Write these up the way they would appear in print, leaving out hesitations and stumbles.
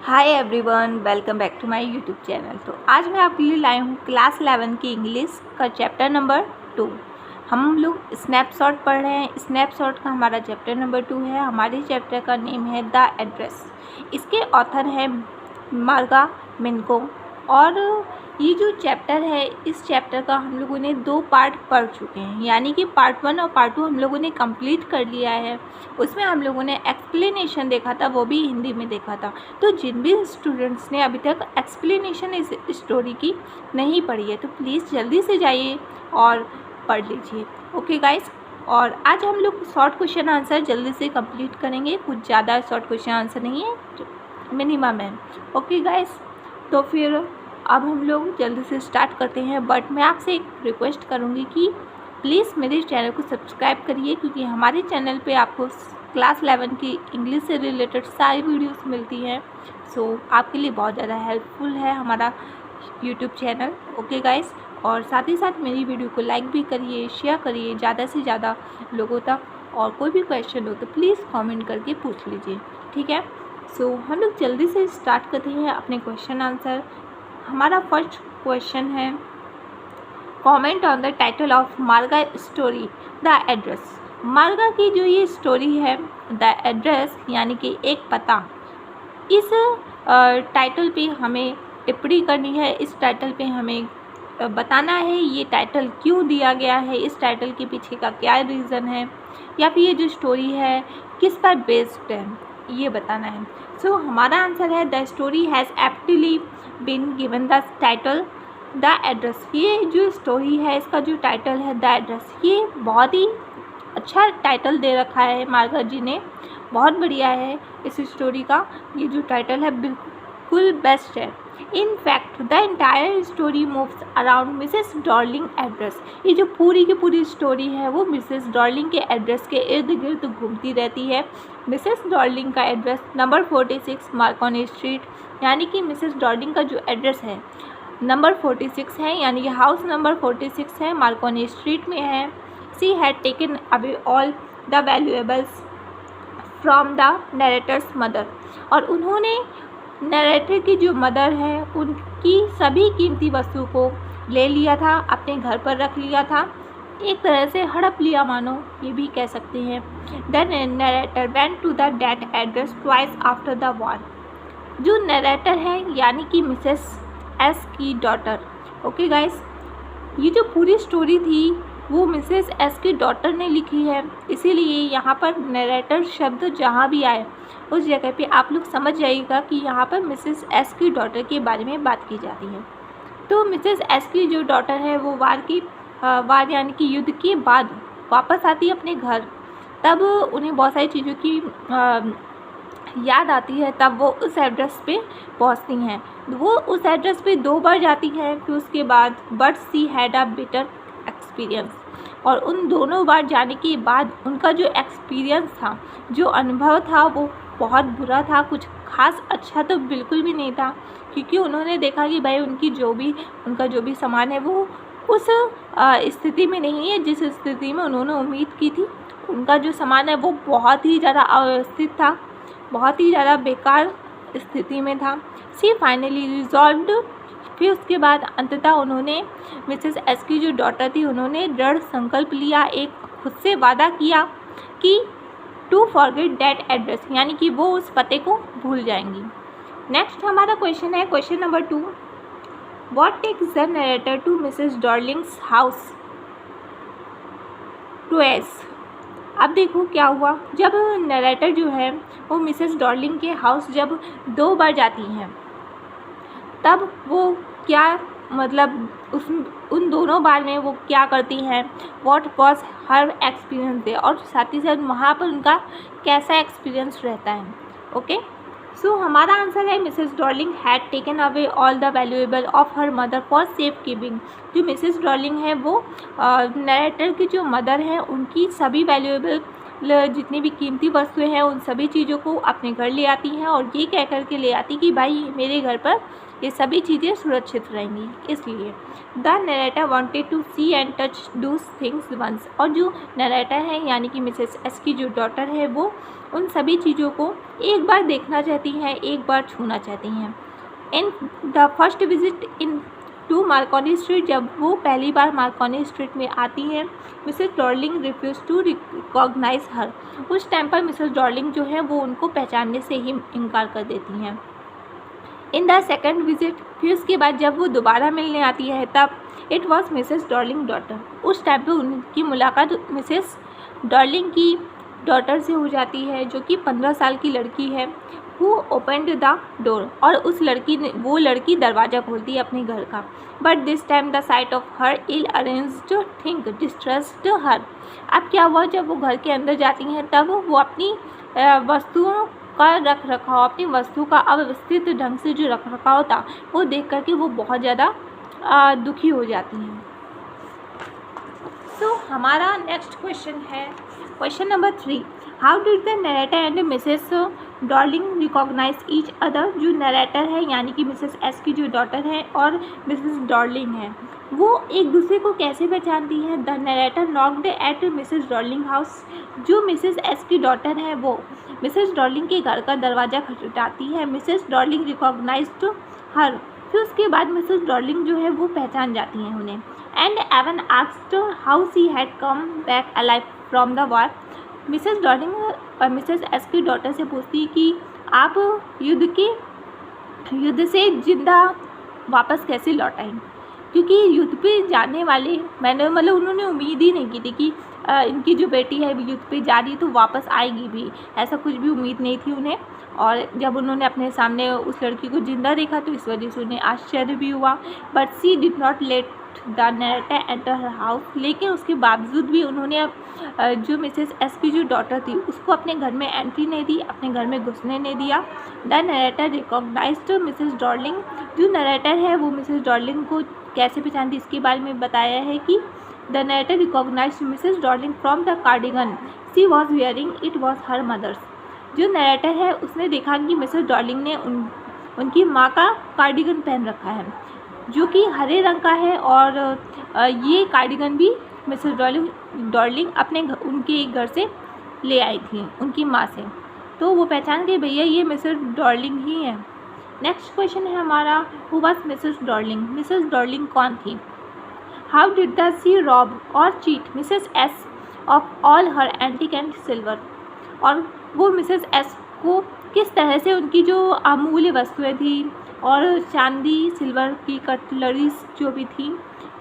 Hi everyone, welcome back to my YouTube channel. तो आज मैं आपके लिए लाई हूँ क्लास 11 की इंग्लिश का चैप्टर नंबर 2। हम लोग स्नैपशॉट पढ़ रहे हैं। स्नैपशॉट का हमारा चैप्टर नंबर 2 है। हमारे चैप्टर का नेम है द एड्रेस। इसके ऑथर है मार्गा मिनको। और ये जो चैप्टर है, इस चैप्टर का हम लोगों ने 2 पार्ट पढ़ चुके हैं, यानी कि पार्ट 1 और पार्ट 2 हम लोगों ने कंप्लीट कर लिया है। उसमें हम लोगों ने एक्सप्लेनेशन देखा था, वो भी हिंदी में देखा था। तो जिन भी स्टूडेंट्स ने अभी तक एक्सप्लेनेशन इस स्टोरी की नहीं पढ़ी है, तो प्लीज़ जल्दी से जाइए और पढ़ लीजिए। ओके गाइस, और आज हम लोग शॉर्ट क्वेश्चन आंसर जल्दी से कंप्लीट करेंगे। कुछ ज़्यादा शॉर्ट क्वेश्चन आंसर नहीं है, मिनिमम है। ओके गाइस, तो फिर अब हम लोग जल्दी से स्टार्ट करते हैं। बट मैं आपसे एक रिक्वेस्ट करूँगी कि प्लीज़ मेरे चैनल को सब्सक्राइब करिए, क्योंकि हमारे चैनल पे आपको क्लास 11 की इंग्लिश से रिलेटेड सारी वीडियोस मिलती हैं। सो आपके लिए बहुत ज़्यादा हेल्पफुल है हमारा यूट्यूब चैनल। ओके गाइस, और साथ ही साथ मेरी वीडियो को लाइक भी करिए, शेयर करिए ज़्यादा से ज़्यादा लोगों तक। और कोई भी क्वेश्चन हो तो प्लीज़ कमेंट करके पूछ लीजिए, ठीक है। सो हम लोग जल्दी से स्टार्ट करते हैं अपने क्वेश्चन आंसर। हमारा फर्स्ट क्वेश्चन है, comment on the title of मार्गा स्टोरी द एड्रेस। मार्गा की जो ये स्टोरी है द एड्रेस, यानी कि एक पता, इस टाइटल पे हमें टिप्पणी करनी है। इस टाइटल पे हमें बताना है ये टाइटल क्यों दिया गया है, इस टाइटल के पीछे का क्या रीज़न है, या फिर ये जो स्टोरी है किस पर बेस्ड है, ये बताना है। सो हमारा आंसर है the story has aptly been given the title the address. ये जो स्टोरी है, इसका जो टाइटल है द एड्रेस, ये बहुत ही अच्छा टाइटल दे रखा है मार्गा जी ने, बहुत बढ़िया है इस स्टोरी का। ये जो टाइटल है बिल्कुल बेस्ट है। In fact the entire story moves around Mrs Dorling address. ये जो पूरी की पूरी स्टोरी है वो मिसेस डॉर्लिंग के एड्रेस के इर्द गिर्द घूमती रहती है। मिसेस डॉर्लिंग का एड्रेस नंबर 46 मार्कोनी स्ट्रीट, यानी कि मिसेस डॉर्लिंग का जो एड्रेस है नंबर 46 है, यानी कि हाउस नंबर 46 है, मार्कोनी स्ट्रीट में है। She had taken away all the valuables from the narrator's mother. और उन्होंने नरेटर की जो मदर है उनकी सभी कीमती वस्तु को ले लिया था, अपने घर पर रख लिया था, एक तरह से हड़प लिया मानो, ये भी कह सकते हैं। The narrator went to the that address twice after the war. जो नरेटर है यानी कि मिसेस एस की डॉटर। ओके गाइस, ये जो पूरी स्टोरी थी वो मिसेस एस की डॉटर ने लिखी है, इसीलिए यहाँ पर नरेटर शब्द जहाँ भी आए उस जगह पे आप लोग समझ जाइएगा कि यहाँ पर मिसेस एस की डॉटर के बारे में बात की जाती है। तो मिसेस एस की जो डॉटर है वो वार यानी कि युद्ध के बाद वापस आती है अपने घर। तब उन्हें बहुत सारी चीज़ों की याद आती है, तब वो उस एड्रेस पे पहुंचती हैं। वो उस एड्रेस पे 2 बार जाती हैं, फिर उसके बाद but she had a better experience. और उन दोनों बार जाने के बाद उनका जो एक्सपीरियंस था, जो अनुभव था, वो बहुत बुरा था। कुछ खास अच्छा तो बिल्कुल भी नहीं था, क्योंकि उन्होंने देखा कि भाई उनका जो भी सामान है वो उस स्थिति में नहीं है जिस स्थिति में उन्होंने उम्मीद की थी। उनका जो सामान है वो बहुत ही ज़्यादा अव्यवस्थित था, बहुत ही ज़्यादा बेकार स्थिति में था। सी फाइनली रिजॉल्व्ड। फिर उसके बाद अंततः उन्होंने, मिसेस एस की जो डॉटर थी, उन्होंने दृढ़ संकल्प लिया, एक खुद से वादा किया कि टू फॉरगेट दैट एड्रेस, यानी कि वो उस पते को भूल जाएंगी। नेक्स्ट हमारा क्वेश्चन है question number 2, what takes the narrator to Mrs Darling's house twice. अब देखो क्या हुआ, जब नरेटर जो है वो मिसेस डॉर्लिंग के हाउस जब 2 बार जाती हैं, तब वो क्या, मतलब उन दोनों बार में वो क्या करती हैं, व्हाट वॉज हर एक्सपीरियंस दे, और साथ ही साथ वहाँ पर उनका कैसा एक्सपीरियंस रहता है। ओके, सो हमारा आंसर है Mrs Darling had taken away all the valuable of her mother for safe keeping. जो मिसेस डॉर्लिंग है वो नरेटर की जो मदर हैं उनकी सभी वैल्यूएबल जितनी भी कीमती वस्तुएं हैं उन सभी चीज़ों को अपने घर ले आती हैं और ये कह कर के ले आती कि भाई मेरे घर पर ये सभी चीज़ें सुरक्षित रहेंगी। इसलिए the narrator wanted to see and touch those things once, और जो नरेटर है यानी कि मिसेस एस की जो डॉटर है वो उन सभी चीज़ों को एक बार देखना चाहती हैं, एक बार छूना चाहती हैं। In the first visit in to Marconi street, जब वो पहली बार मार्कोनी स्ट्रीट में आती हैं, Mrs Darling refuse to recognise her. उस टाइम पर मिसेस डॉर्लिंग जो है वो उनको पहचानने से ही इनकार कर देती हैं। इन द सेकेंड विजिट, फिर उसके बाद जब वो दोबारा मिलने आती है तब it was Mrs Darling daughter. उस टाइम पर उनकी मुलाकात मिसेस डॉर्लिंग की डॉटर से हो जाती है जो कि 15 साल की लड़की है। हु ओपनड द डोर, और उस लड़की ने वो लड़की दरवाज़ा खोलती है अपने घर का। But this time the sight of her ill arranged thing distressed her. अब क्या हुआ, जब वो घर के अंदर जाती हैं तब वो अपनी वस्तुओं का रख रखाव, अपनी वस्तु का अव्यवस्थित ढंग से जो रख रखाव था वो देख करके वो बहुत ज़्यादा दुखी हो जाती हैं। सो हमारा नेक्स्ट क्वेश्चन है question number 3। How did the narrator and Mrs Dorling recognise each other. जो नरेटर है यानी कि मिसेस एस की जो डॉटर है और मिसेस डॉर्लिंग है वो एक दूसरे को कैसे पहचानती हैं। The narrator knocked eight Mrs Dorling house. जो मिसेस एस की डॉटर है वो मिसेस डॉर्लिंग के घर का दरवाज़ा खटखटाती है। मिसेस डॉर्लिंग रिकॉग्नाइज्ड हर। फिर उसके बाद मिसेस डॉर्लिंग जो है वो पहचान जाती हैं उन्हें। And even asked how she had come back alive from the war. Mrs Darling Mrs S की डॉटर से पूछती कि आप युद्ध से जिंदा वापस कैसे लौट आई, क्योंकि युद्ध पे जाने वाले मैंने मतलब उन्होंने उम्मीद ही नहीं की थी कि इनकी जो बेटी है युद्ध पे जा रही है तो वापस आएगी भी, ऐसा कुछ भी उम्मीद नहीं थी उन्हें। और जब उन्होंने अपने सामने उस लड़की को जिंदा देखा तो इस वजह से उन्हें आश्चर्य भी हुआ। But she did not let the narrator enter her house. लेकिन उसके बावजूद भी उन्होंने जो मिसेस एस की जो डॉटर थी उसको अपने घर में एंट्री नहीं दी, अपने घर में घुसने नहीं दिया। The narrator recognised Mrs Dorling. जो नरेटर है वो मिसेस डॉर्लिंग को कैसे पहचानती इसके बारे में बताया है कि the narrator recognised Mrs Dorling from the cardigan she was wearing, it was her mother's. जो नरेटर है उसने देखा कि मिसेस डॉर्लिंग ने उनकी माँ का कार्डिगन पहन रखा है जो कि हरे रंग का है, और ये कार्डिगन भी मिसेस डॉर्लिंग अपने उनके घर से ले आई थी उनकी माँ से। तो वो पहचान गई भैया ये मिसेस डॉर्लिंग ही है। नेक्स्ट क्वेश्चन है हमारा who was Mrs Darling. Mrs Darling कौन थी। How did the she rob or cheat Mrs S of all her antique and silver. और वो मिसेस एस को किस तरह से उनकी जो अमूल्य वस्तुएं थी और चांदी सिल्वर की कटलरीज जो भी थी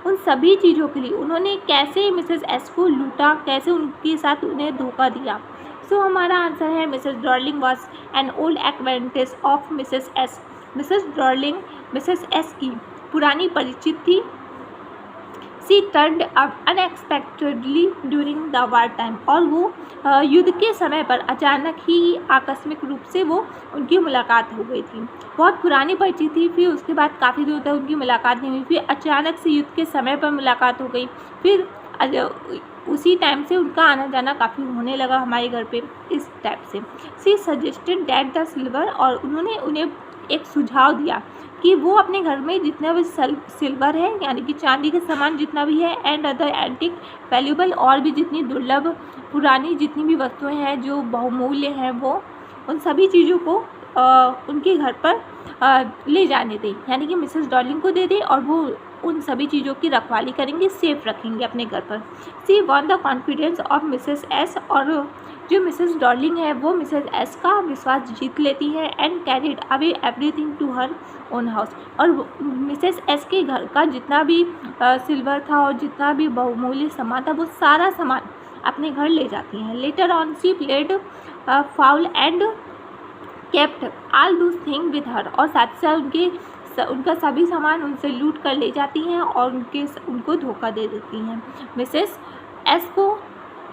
उन सभी चीज़ों के लिए उन्होंने कैसे मिसेस एस को लूटा, कैसे उनके साथ उन्हें धोखा दिया। सो हमारा आंसर है Mrs Darling was an old acquaintance of Mrs S. Mrs Darling Mrs S की पुरानी परिचित थी। She turned up unexpectedly during the war time. और वो युद्ध के समय पर अचानक ही आकस्मिक रूप से वो उनकी मुलाकात हो गई थी। बहुत पुरानी परिचित थी, फिर उसके बाद काफ़ी दूर तक उनकी मुलाकात नहीं हुई, फिर अचानक से युद्ध के समय पर मुलाकात हो गई। फिर उसी टाइम से उनका आना जाना काफ़ी होने लगा हमारे घर पे इस टाइप से। सी सजेस्टेड डैट द सिल्वर। और उन्होंने उन्हें एक सुझाव दिया कि वो अपने घर में जितना भी सिल्वर है यानी कि चांदी के सामान जितना भी है एंड अदर एंटिक वैल्यूबल और भी जितनी दुर्लभ पुरानी जितनी भी वस्तुएं हैं जो बहुमूल्य हैं वो उन सभी चीज़ों को उनके घर पर ले जाने दें, यानी कि मिसेस डॉर्लिंग को दे दें और वो उन सभी चीज़ों की रखवाली करेंगे, सेफ रखेंगे अपने घर पर। She won the confidence of Mrs S. और जो मिसेस डॉर्लिंग है वो मिसेस एस का विश्वास जीत लेती है and carried away everything to her own house. और मिसेस एस के घर का जितना भी सिल्वर था और जितना भी बहुमूल्य सामान था वो सारा सामान अपने घर ले जाती हैं। Later on she played foul and kept all दूस थिंग विद हर। और साथ ही साथ उनका सभी सामान उनसे लूट कर ले जाती हैं और उनको धोखा दे देती हैं। मिसेस एस को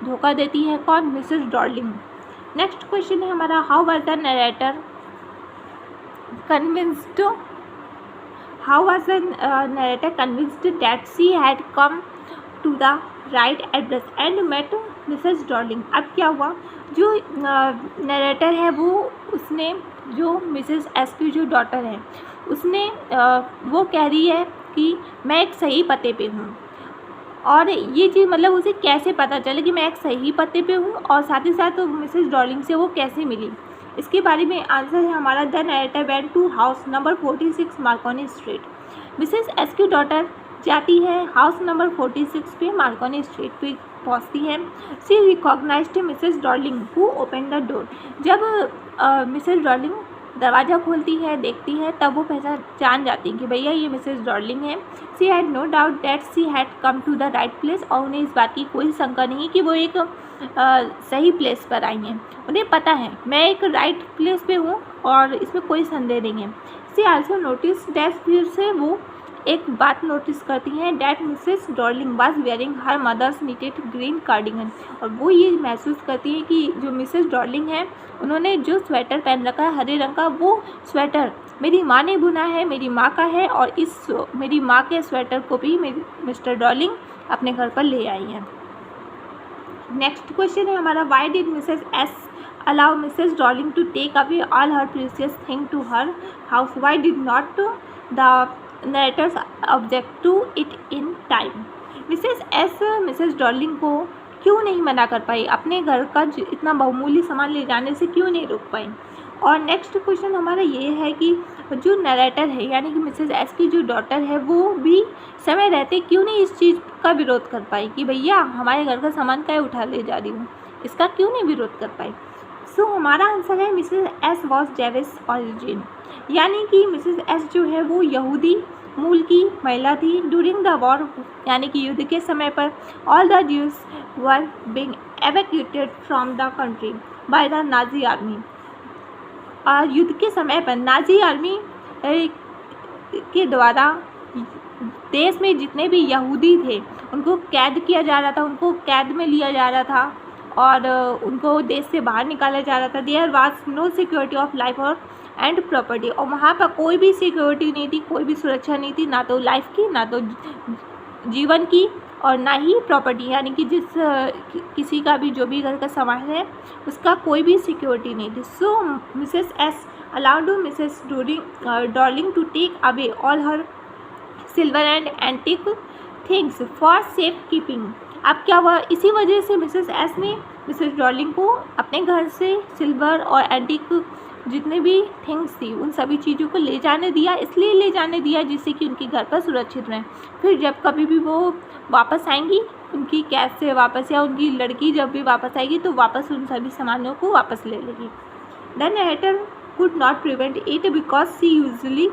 धोखा देती है कौन, मिसेस डॉर्लिंग। नेक्स्ट क्वेश्चन है हमारा how was the narrator convinced. How was the narrator convinced that she had come to the right address and met Mrs Dorling. अब क्या हुआ, जो नरेटर है उसने जो मिसेस एस की जो डॉटर है उसने वो कह रही है कि मैं एक सही पते पे हूँ, और ये चीज़ मतलब उसे कैसे पता चले कि मैं एक सही पते पे हूँ, और साथ ही साथ मिसेस डॉर्लिंग से वो कैसे मिली, इसके बारे में आंसर है हमारा। The narrator went to house number 46 Marconi street. Mrs S की डॉटर जाती है हाउस नंबर 46 पे मार्कोनी स्ट्रीट पे पहुंचती है। She recognised Mrs Darling who open the door. जब मिसेस डॉर्लिंग दरवाज़ा खोलती है, देखती है, तब वो पहचान जाती है कि भैया ये मिसेस डॉर्लिंग है। She had no doubt that she had come to the right place. और उन्हें इस बात की कोई शंका नहीं कि वो एक सही प्लेस पर आई हैं। उन्हें पता है मैं एक राइट प्लेस पे हूँ और इसमें कोई संदेह नहीं है। सी आल्सो नोटिस दैट, फिर से वो एक बात नोटिस करती हैं, that Mrs Dorling was wearing her mother's knitted green cardigan. और वो ये महसूस करती हैं कि जो मिसेस डॉर्लिंग है उन्होंने जो स्वेटर पहन रखा है हरे रंग का, वो स्वेटर मेरी माँ ने बुना है, मेरी माँ का है, और इस मेरी माँ के स्वेटर को भी मेरी मिस्टर डॉर्लिंग अपने घर पर ले आई हैं। नेक्स्ट क्वेश्चन है हमारा, why did Mrs S allow Mrs Dorling to take away all her precious thing to her house? Why did not the narrators object to it in time? Mrs S Mrs Dorling को क्यों नहीं मना कर पाई, अपने घर का इतना बहुमूल्य सामान ले जाने से क्यों नहीं रोक पाई? और नेक्स्ट क्वेश्चन हमारा ये है कि जो नरेटर है यानी कि मिसेस एस की जो डॉटर है वो भी समय रहते क्यों नहीं इस चीज़ का विरोध कर पाई कि भैया हमारे घर का सामान क्या उठा ले जा रही हूँ, इसका क्यों नहीं विरोध कर पाई? सो हमारा आंसर है Mrs S was Jewish origin, यानी कि मिसेस एस जो है वो यहूदी मूल की महिला थी। ड्यूरिंग द वॉर यानी कि युद्ध के समय पर all the Jews were being evacuated from the country by the Nazi army. और युद्ध के समय पर नाजी आर्मी के द्वारा देश में जितने भी यहूदी थे उनको कैद किया जा रहा था, उनको कैद में लिया जा रहा था और उनको देश से बाहर निकाला जा रहा था। There was no security of life और एंड प्रॉपर्टी। और वहाँ पर कोई भी सिक्योरिटी नहीं थी, कोई भी सुरक्षा नहीं थी, ना तो लाइफ की, ना तो जीवन की, और ना ही प्रॉपर्टी यानी कि किसी का भी जो भी घर का सामान है उसका कोई भी सिक्योरिटी नहीं थी। So Mrs S allowed Mrs Dorling to take away all her silver and antique things for safe keeping. अब क्या हुआ, इसी वजह से मिसेस एस ने मिसेस डॉर्लिंग को अपने घर से सिल्वर और एंटीक जितने भी थिंग्स थी उन सभी चीज़ों को ले जाने दिया, इसलिए ले जाने दिया जिससे कि उनके घर पर सुरक्षित रहें। फिर जब कभी भी वो वापस आएंगी उनकी कैद से वापस, या उनकी लड़की जब भी वापस आएगी तो वापस उन सभी सामानों को वापस ले लेगी। The narrator could not prevent it because she usually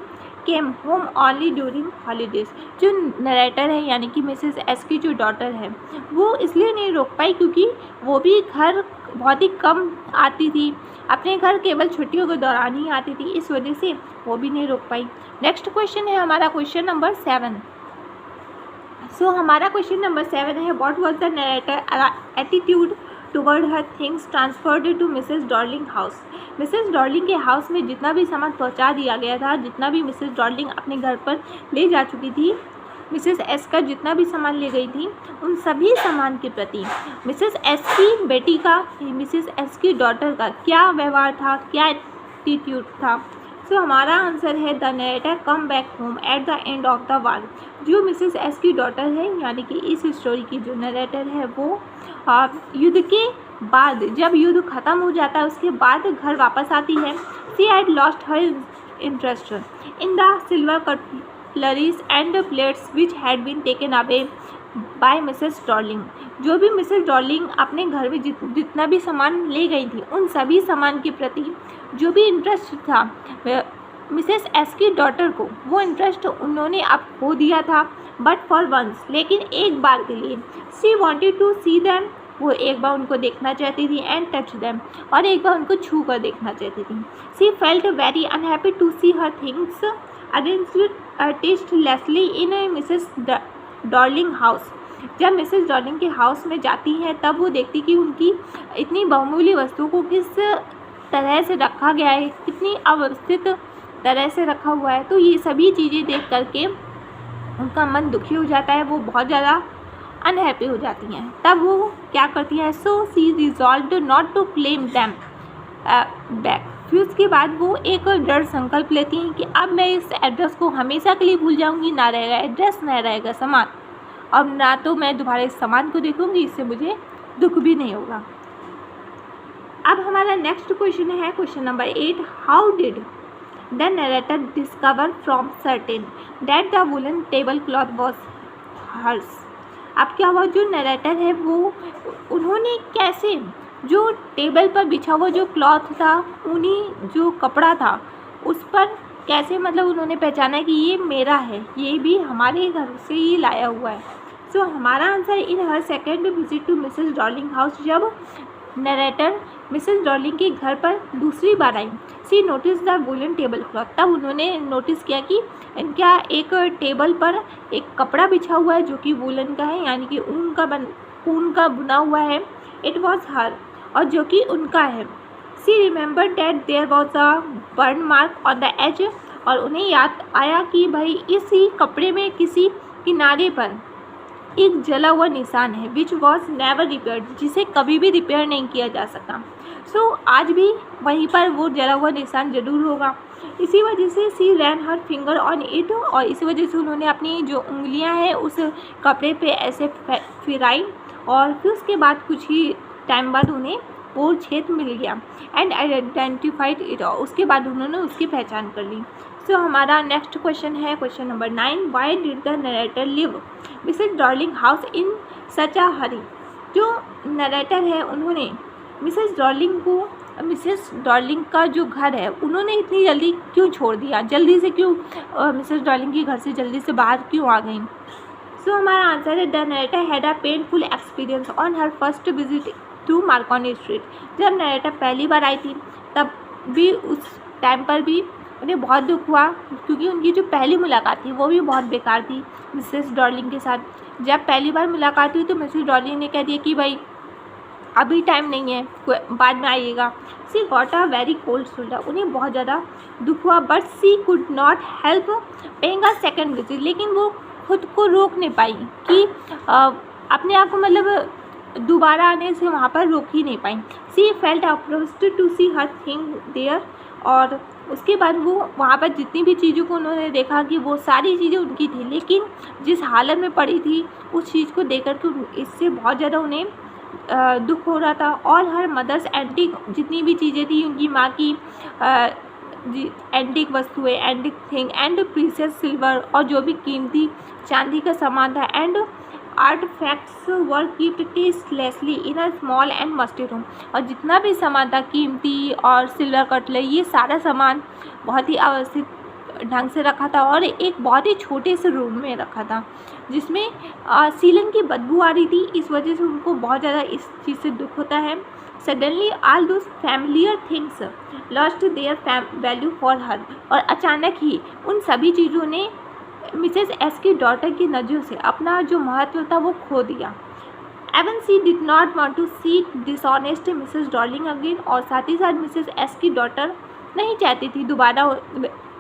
came home only during holidays. जो नरेटर है यानी कि मिसेस एस की जो डॉटर है वो इसलिए नहीं रोक पाई क्योंकि वो भी घर बहुत ही कम आती थी, अपने घर केवल छुट्टियों के दौरान ही आती थी, इस वजह से वो भी नहीं रोक पाई। नेक्स्ट क्वेश्चन है हमारा क्वेश्चन नंबर 7। सो हमारा क्वेश्चन नंबर 7 है, what was the narrator attitude toward her things transferred to Mrs Dorling house. Mrs Dorling के हाउस में जितना भी सामान पहुंचा दिया गया था, जितना भी मिसेस डॉर्लिंग अपने घर पर ले जा चुकी थी, मिसेस एस का जितना भी सामान ले गई थी उन सभी सामान के प्रति मिसेस एस की बेटी का, मिसेस एस की डॉटर का क्या व्यवहार था, क्या एटीट्यूड था? सो हमारा आंसर है the narrator come back home at the end of the war. जो मिसेस एस की डॉटर है यानी कि इस स्टोरी की जो नरेटर है वो युद्ध के बाद, जब युद्ध ख़त्म हो जाता है उसके बाद घर वापस आती है। She had lost her interest in the silver cutleries and plates which had been taken away by Mrs Dorling. जो भी मिसेस डॉर्लिंग अपने घर में जितना भी सामान ले गई थी उन सभी सामान के प्रति जो भी इंटरेस्ट था मिसेस एस की डॉटर को, वो इंटरेस्ट उन्होंने अब खो दिया था, बट फॉर वंस, लेकिन एक बार के लिए। She wanted to see them, वो एक बार उनको देखना चाहती थी, एंड टच दैम, और एक बार उनको छू कर देखना चाहती थी। She felt very unhappy to see her things against tastelessly in Mrs Dorling house. जब मिसेस डॉर्लिंग के हाउस में जाती हैं तब वो देखती कि उनकी इतनी बहुमूल्य वस्तुओं को किस तरह से रखा गया है, कितनी अवस्थित तरह से रखा हुआ है। तो ये सभी चीज़ें देख करके उनका मन दुखी हो जाता है, वो बहुत ज़्यादा अनहैप्पी हो जाती हैं। तब वो क्या करती हैं, so she resolved not to claim them back. फिर उसके बाद वो एक दृढ़ संकल्प लेती हैं कि अब मैं इस एड्रेस को हमेशा के लिए भूल जाऊंगी, ना रहेगा एड्रेस, ना रहेगा सामान, और ना तो मैं दोबारा इस सामान को देखूंगी, इससे मुझे दुख भी नहीं होगा। अब हमारा नेक्स्ट क्वेश्चन है question number 8, how did the narrator discover from certain that the woollen table cloth was hers. अब क्या हुआ, जो नरेटर है वो उन्होंने कैसे जो टेबल पर बिछा हुआ जो क्लॉथ था, उन्हीं जो कपड़ा था उस पर कैसे मतलब उन्होंने पहचाना कि ये मेरा है, ये भी हमारे घर से ही लाया हुआ है। सो हमारा answer, in her second visit to Mrs Dorling house, जब नरेटर मिसेस डॉर्लिंग के घर पर दूसरी बार आई, she notice the woollen table cloth, तब उन्होंने नोटिस किया कि इनका एक टेबल पर एक कपड़ा बिछा हुआ है जो कि वुलन का है, यानी कि ऊन का बुना हुआ है। इट वॉज हर, और जो कि उनका है। She remember that there was a burn mark on the edge, और उन्हें याद आया कि भाई इसी कपड़े में किसी किनारे पर एक जला हुआ निशान है, विच वॉज नेवर रिपेयर्ड, जिसे कभी भी रिपेयर नहीं किया जा सका। सो आज भी वहीं पर वो जला हुआ निशान जरूर होगा। इसी वजह से सी रैन हर फिंगर ऑन इट, और इसी वजह से उन्होंने अपनी जो उंगलियां हैं उस कपड़े पे ऐसे फिराई, और फिर उसके बाद कुछ ही टाइम बाद उन्हें वो छेद मिल गया। एंड आइडेंटिफाइड इट, उसके बाद उन्होंने उसकी पहचान कर ली। सो हमारा नेक्स्ट क्वेश्चन है question number 9, why did the narrator leave Mrs Dorling house in such a hurry. जो नरेटर है उन्होंने मिसेस डॉर्लिंग का जो घर है उन्होंने इतनी जल्दी क्यों छोड़ दिया, जल्दी से क्यों मिसेस डॉर्लिंग के घर से जल्दी से बाहर क्यों आ गई। सो हमारा आंसर है, the narrator had a painful experience on her first visit to Marconi street. जब नरेटर पहली बार आई थी तब भी उस टाइम पर भी उन्हें बहुत दुख हुआ, क्योंकि उनकी जो पहली मुलाकात थी वो भी बहुत बेकार थी मिसेस डॉर्लिंग के साथ। जब पहली बार मुलाकात हुई तो मिसेस डॉर्लिंग ने कह दिया कि भाई अभी टाइम नहीं है, बाद में आइएगा। She got a very cold shoulder, उन्हें बहुत ज़्यादा दुख हुआ, but she could not help paying a second visit, लेकिन वो खुद को रोक नहीं पाई कि अपने आप को मतलब दोबारा आने से वहाँ पर रोक ही नहीं पाई। She felt approached to see her thing there, और उसके बाद वो वहाँ पर जितनी भी चीज़ों को उन्होंने देखा कि वो सारी चीज़ें उनकी थी, लेकिन जिस हालत में पड़ी थी उस चीज़ को देख कर के इससे बहुत ज़्यादा उन्हें दुख हो रहा था। ऑल हर मदर्स एंटिक, जितनी भी चीज़ें थी उनकी माँ की एंटिक वस्तुएं, antique thing and precious silver, और जो भी कीमती चांदी का सामान था, and artefacts were kept tastelessly in a small and musty room, और जितना भी सामान था कीमती और सिल्वर कटलरी, ये सारा सामान बहुत ही अवस्थित ढंग से रखा था और एक बहुत ही छोटे से रूम में रखा था, जिसमें सीलन की बदबू आ रही थी। इस वजह से उनको बहुत ज़्यादा इस चीज़ से दुख होता है। Suddenly all those familiar things lost their value for her, और अचानक ही उन सभी चीज़ों ने मिसेस एस की डॉटर की नज़रों से अपना जो महत्व था वो खो दिया। Even she did not want to see dishonest Mrs Dorling again, और साथ ही साथ मिसेस एस की डॉटर नहीं चाहती थी दोबारा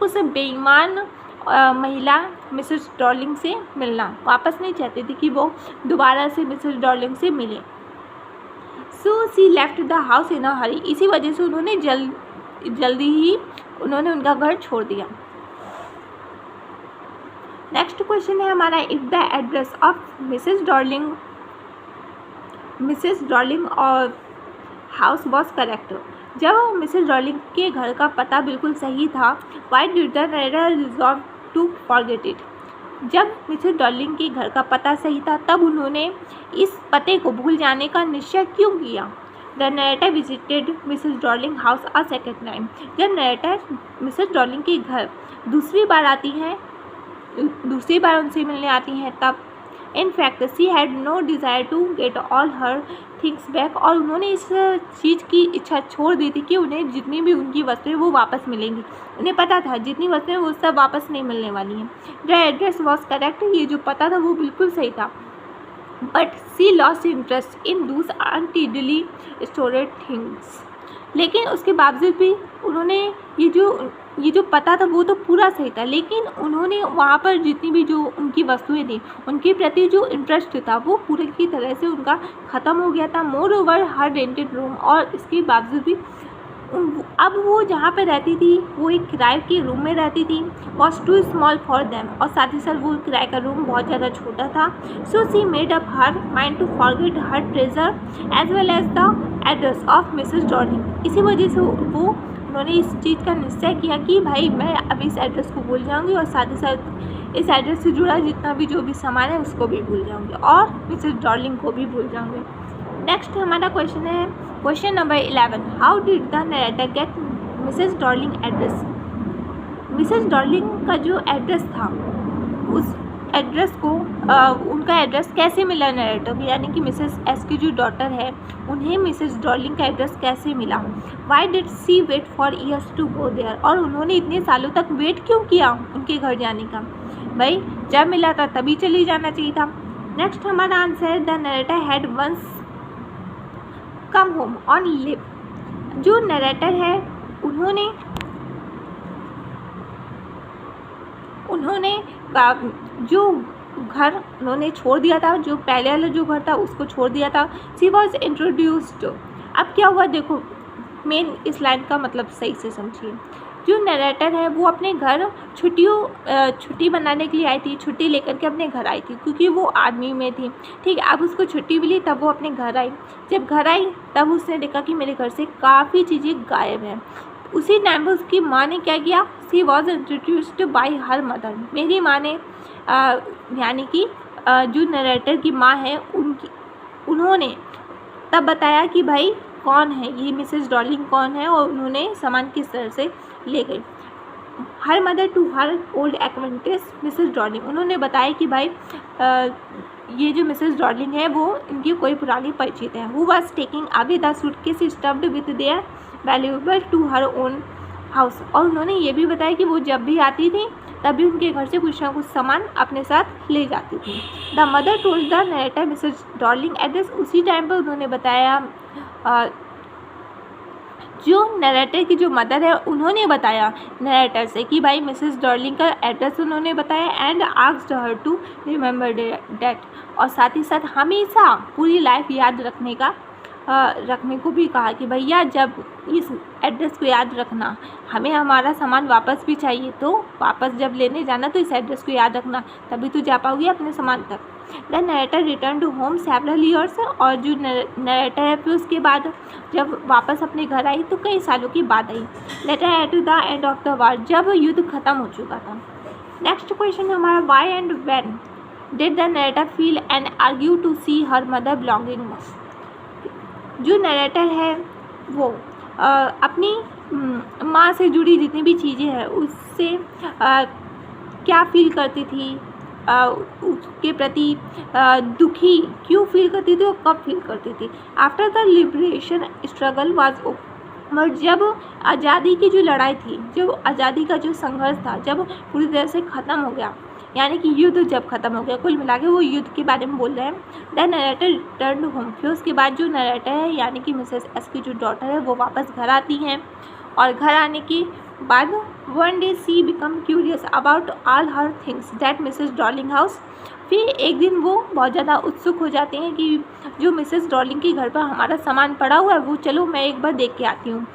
उस बेईमान महिला मिसेस डॉर्लिंग से मिलना, वापस नहीं चाहती थी कि वो दोबारा से मिसेस डॉर्लिंग से मिले। सो सी लेफ्ट द हाउस इन अ हरी, इसी वजह से उन्होंने जल्दी ही उन्होंने उनका घर छोड़ दिया। नेक्स्ट क्वेश्चन है हमारा, if the address of Mrs Dorling और हाउस वॉज करेक्ट, जब मिसेस डॉर्लिंग के घर का पता बिल्कुल सही था, why did the narrator resolve to forget it. जब मिसेस डॉर्लिंग के घर का पता सही था तब उन्होंने इस पते को भूल जाने का निश्चय क्यों किया। The narrator visited Mrs Dorling house a second time, जब नरेटर मिसेस डॉर्लिंग के घर दूसरी बार उनसे मिलने आती हैं तब in fact she had no desire to get all her things back, और उन्होंने इस चीज़ की इच्छा छोड़ दी थी कि उन्हें जितनी भी उनकी वस्तुएं वो वापस मिलेंगी। उन्हें पता था जितनी वस्तुएं वो सब वापस नहीं मिलने वाली हैं। द एड्रेस वॉज करेक्ट, ये जो पता था वो बिल्कुल सही था, but she lost interest in those untidily storeyed things, लेकिन उसके बावजूद भी उन्होंने ये जो पता था वो तो पूरा सही था, लेकिन उन्होंने वहाँ पर जितनी भी जो उनकी वस्तुएं थी उनके प्रति जो इंटरेस्ट था वो पूरी की तरह से उनका ख़त्म हो गया था। मोर ओवर हर रेंटेड रूम, और इसके बावजूद भी अब वो जहाँ पे रहती थी वो एक किराए के रूम में रहती थी, was too small for them, और साथ ही साथ वो किराए का रूम बहुत ज़्यादा छोटा था। So she made up her mind to forget her treasure as well as the address of Mrs Dorling. इसी वजह से उन्होंने इस चीज़ का निश्चय किया कि भाई मैं अभी इस एड्रेस को भूल जाऊँगी, और साथ ही साथ इस एड्रेस से जुड़ा जितना भी जो भी सामान है उसको भी भूल जाऊँगी, और मिसेस डॉर्लिंग को भी भूल जाऊँगी। नेक्स्ट हमारा क्वेश्चन है question number 11, how did the narrator get Mrs Dorling address. Mrs Dorling का जो एड्रेस था उस एड्रेस को उनका एड्रेस कैसे मिला नरेटर को, यानी कि मिसेस एस की जो डॉटर है उन्हें मिसेस डॉर्लिंग का एड्रेस कैसे मिला। Why did she wait for years to go there, और उन्होंने इतने सालों तक वेट क्यों किया उनके घर जाने का। भाई जब मिला था तभी चली जाना चाहिए था। नेक्स्ट हमारा आंसर है the narrator had once come home on leave. जो नरेटर है उन्होंने जो घर उन्होंने छोड़ दिया था, जो पहले वाला जो घर था उसको छोड़ दिया था। सी वॉज इंट्रोड्यूस्ड। अब क्या हुआ देखो, मेन इस लाइन का मतलब सही से समझिए। जो नरेटर है वो अपने घर छुट्टी मनाने के लिए आई थी, छुट्टी लेकर के अपने घर आई थी क्योंकि वो आर्मी में थी। ठीक है, अब उसको छुट्टी मिली तब वो अपने घर आई। जब घर आई तब उसने देखा कि मेरे घर से काफ़ी चीज़ें गायब हैं। उसी टाइम पर उसकी माँ ने क्या किया, she was introduced by her mother. मेरी माँ ने यानी कि जो नरेटर की माँ है उन्होंने तब बताया कि भाई कौन है ये मिसेस डॉर्लिंग कौन है, और उन्होंने सामान किस तरह से ले गई। Her mother to her old acquaintance Mrs Dorling, उन्होंने बताया कि भाई ये जो मिसेस डॉर्लिंग है वो इनकी कोई पुरानी परिचित है। Who was taking away the suitcase stuffed with their valuable to her own house, और उन्होंने ये भी बताया कि वो जब भी आती थी तभी उनके घर से कुछ ना कुछ सामान अपने साथ ले जाती थी। The mother told the narrator Mrs Dorling address. उसी टाइम पर उन्होंने बताया जो नरेटर की जो मदर है उन्होंने बताया नरेटर से कि भाई मिसेस डॉर्लिंग का एड्रेस उन्होंने बताया, and asked her to remember that, और साथ ही साथ हमेशा पूरी लाइफ याद रखने को भी कहा कि भैया जब इस एड्रेस को याद रखना, हमें हमारा सामान वापस भी चाहिए तो वापस जब लेने जाना तो इस एड्रेस को याद रखना, तभी तो जा पाओगे अपने सामान तक। The narrator return to home several years, और जो नरेटर है फिर उसके बाद जब वापस अपने घर आई तो कई सालों की बात आई। Later at the end of the war, जब युद्ध खत्म हो चुका था। नेक्स्ट क्वेश्चन हमारा why and when did the narrator feel and argue to see her mother belongings. जो नरेटर है वो अपनी माँ से जुड़ी जितनी भी चीज़ें हैं उससे क्या फील करती थी, उसके प्रति दुखी क्यों फील करती थी और कब फील करती थी। After the liberation struggle was over, जब आज़ादी की जो लड़ाई थी, जब आज़ादी का जो संघर्ष था जब पूरी तरह से ख़त्म हो गया, यानी कि युद्ध जब ख़त्म हो गया, कुल मिला के वो युद्ध के बारे में बोल रहे हैं। The narrator return to home, फिर उसके बाद जो नरेटर है यानी कि मिसेस एस की जो डॉटर है वो वापस घर आती हैं, और घर आने के बाद one day she become curious about all her things that Mrs Dorling house. फिर एक दिन वो बहुत ज़्यादा उत्सुक हो जाते हैं कि जो मिसेस डॉर्लिंग के घर पर हमारा सामान पड़ा हुआ है वो चलो मैं एक बार देख के आती हूँ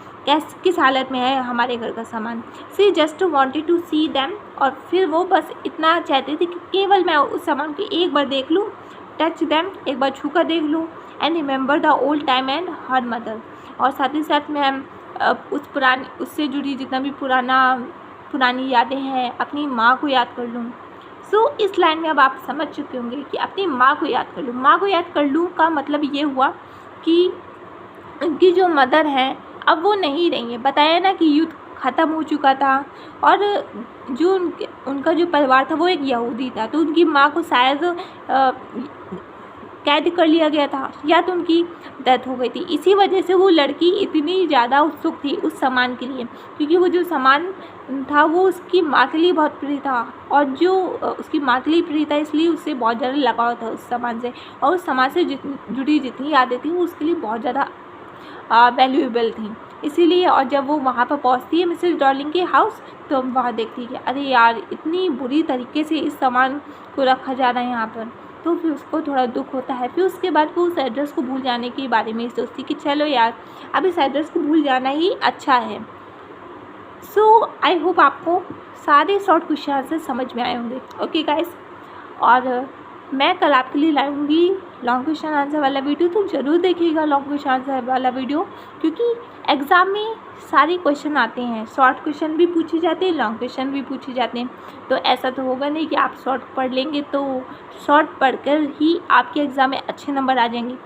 किस हालत में है हमारे घर का सामान। She just wanted to see them, और फिर वो बस इतना चाहती थी कि केवल मैं उस सामान को एक बार देख लूँ, टच दैम, एक बार छू कर देख लूँ, and remember the old time and her mother, और साथ ही साथ मैं उससे जुड़ी जितना भी पुरानी यादें हैं अपनी माँ को याद कर लूँ। सो इस लाइन में अब आप समझ चुके होंगे कि अपनी माँ को याद कर लूँ। माँ को याद कर लूँ का मतलब ये हुआ कि उनकी जो मदर है अब वो नहीं रही है। बताया ना कि युद्ध ख़त्म हो चुका था, और जो उनका जो परिवार था वो एक यहूदी था, तो उनकी माँ को शायद कैद कर लिया गया था या तो उनकी डेथ हो गई थी। इसी वजह से वो लड़की इतनी ज़्यादा उत्सुक थी उस सामान के लिए, क्योंकि वो जो सामान था वो उसकी माँ के लिए बहुत प्रिय था, और जो उसकी माँ के लिए प्रिय था इसलिए उससे बहुत ज़्यादा लगाव था उस सामान से, और उस सामान से जुड़ी जितनी यादें थी वो उसके लिए बहुत ज़्यादा वैल्यूएबल थी इसीलिए। और जब वो वहाँ पर पहुँचती है मिसेस डार्लिंग के हाउस, तो वहाँ देखती है कि अरे यार इतनी बुरी तरीके से इस सामान को रखा जा रहा है यहाँ पर, तो फिर उसको थोड़ा दुख होता है। फिर उसके बाद वो उस एड्रेस को भूल जाने के बारे में सोचती कि चलो यार अब इस एड्रेस को भूल जाना ही अच्छा है। सो आई होप आपको सारे शॉर्ट क्वेश्चन आंसर समझ में आए होंगे। ओके गाइस, और मैं कल आपके लिए लाऊंगी लॉन्ग क्वेश्चन आंसर वाला वीडियो, तो ज़रूर देखिएगा लॉन्ग क्वेश्चन आंसर वाला वीडियो, क्योंकि एग्ज़ाम में सारे क्वेश्चन आते हैं, शॉर्ट क्वेश्चन भी पूछे जाते हैं, लॉन्ग क्वेश्चन भी पूछे जाते हैं। तो ऐसा तो होगा नहीं कि आप शॉर्ट पढ़ लेंगे तो शॉर्ट पढ़कर ही आपके एग्ज़ाम में अच्छे नंबर आ जाएंगे।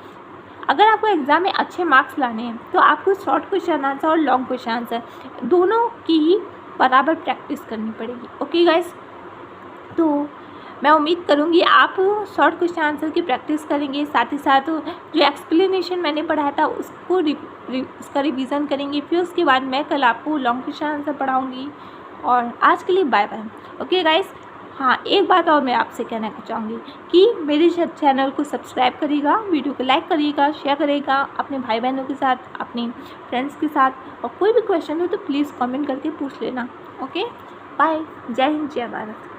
अगर आपको एग्ज़ाम में अच्छे मार्क्स लाने हैं तो आपको शॉर्ट क्वेश्चन आंसर और लॉन्ग क्वेश्चन आंसर दोनों की ही बराबर प्रैक्टिस करनी पड़ेगी। ओके गाइस, तो मैं उम्मीद करूँगी आप शॉर्ट क्वेश्चन आंसर की प्रैक्टिस करेंगे, साथ ही साथ जो एक्सप्लेनेशन मैंने पढ़ाया था उसको उसका रिवीजन करेंगे। फिर उसके बाद मैं कल आपको लॉन्ग क्वेश्चन आंसर पढ़ाऊँगी। और आज के लिए बाय बाय। ओके गाइस, हाँ एक बात और मैं आपसे कहना चाहूँगी कि मेरे चैनल को सब्सक्राइब करिएगा, वीडियो को लाइक करिएगा, शेयर करिएगा अपने भाई बहनों के साथ, अपने फ्रेंड्स के साथ, और कोई भी क्वेश्चन हो तो प्लीज़ कमेंट करके पूछ लेना। ओके बाय, जय हिंद, जय भारत।